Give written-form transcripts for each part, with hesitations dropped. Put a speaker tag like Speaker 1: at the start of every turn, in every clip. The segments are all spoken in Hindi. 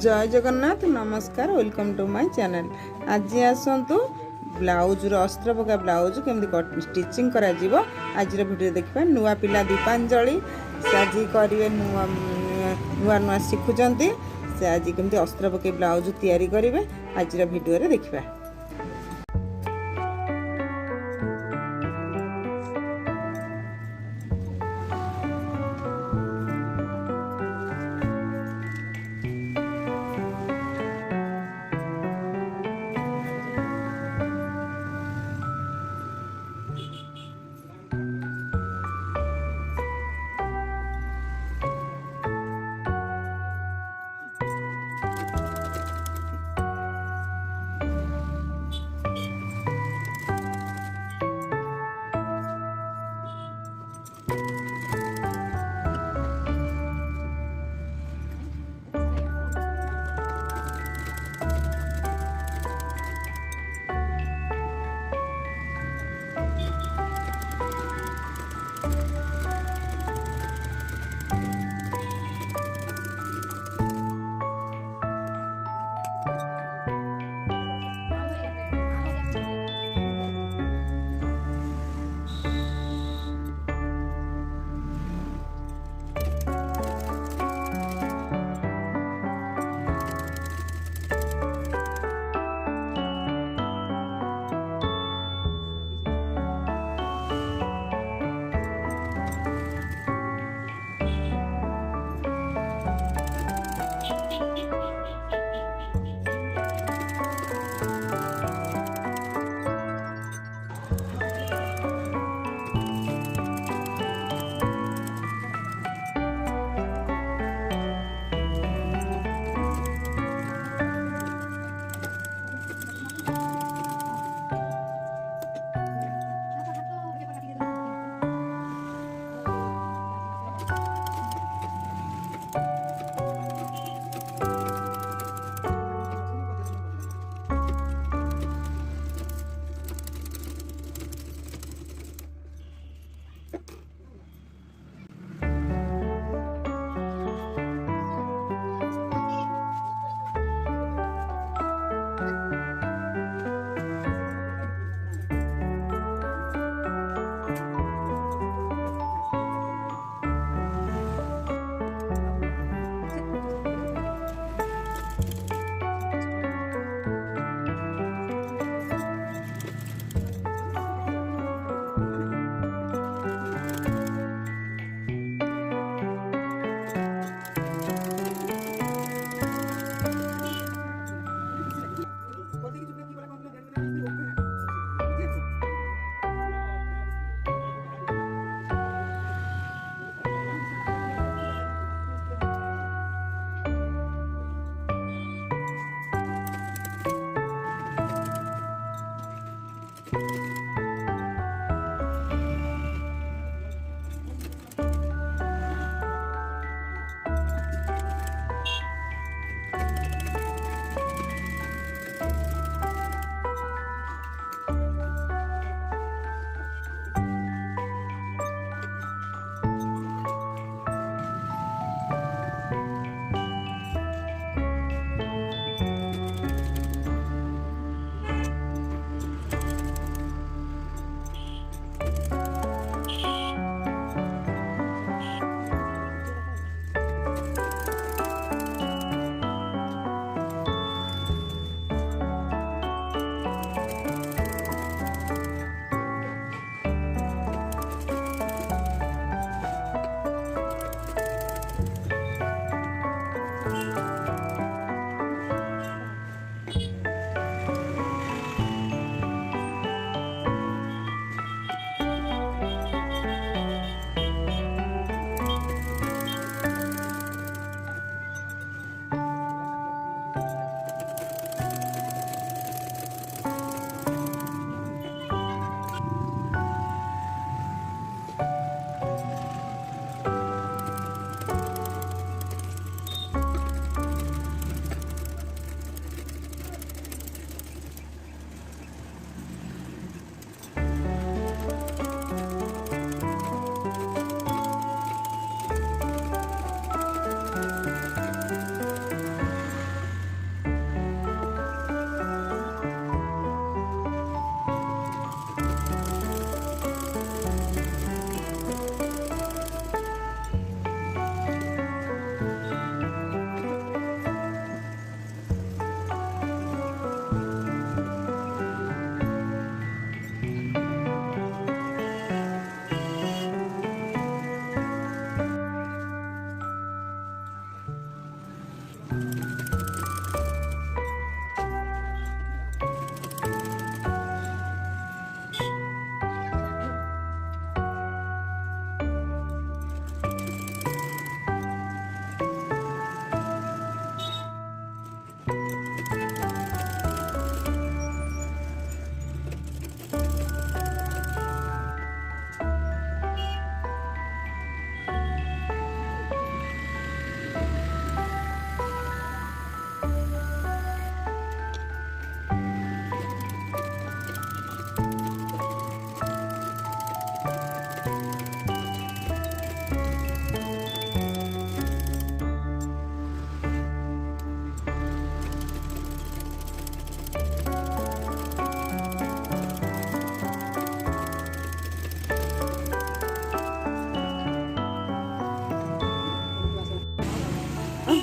Speaker 1: जय जगन्नाथ नमस्कार वेलकम टू माय चैनल। आज आसतु ब्लाउज अस्त्र पका ब्लाउज केमती स्टिचिंग करा जीवो आज वीडियो देखिबा। नुआ पिला दीपांजलि से आज करेंगे नुआ नुआ शिखुंट से आज केमती अस्त्र पके ब्लाउज तैयारी करेंगे आज वीडियो देखिबा।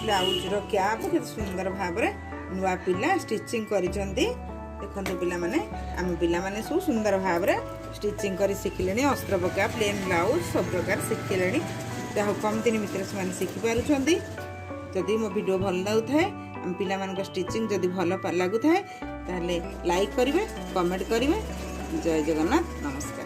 Speaker 1: ब्लाउजर कैप के सुंदर भाव में नुआ पिला स्टिचिंग करिसेंती देखंतु पिला माने आम पिला माने सब सुंदर भाव में स्टिचिंग करी शिखिलेनी अस्त्र पका प्लेन ब्लाउज सब प्रकार शिखिलेनी जहाँ कम दिन भितर से शिखि पारुछंती जदि मो वीडियो भल लाଗୁଥାଏ आम पिला मान स्टिचिंग जदि भल लागुଥାଏ ताले लाइक करिवे कमेंट करिवे जय जगन्नाथ नमस्कार।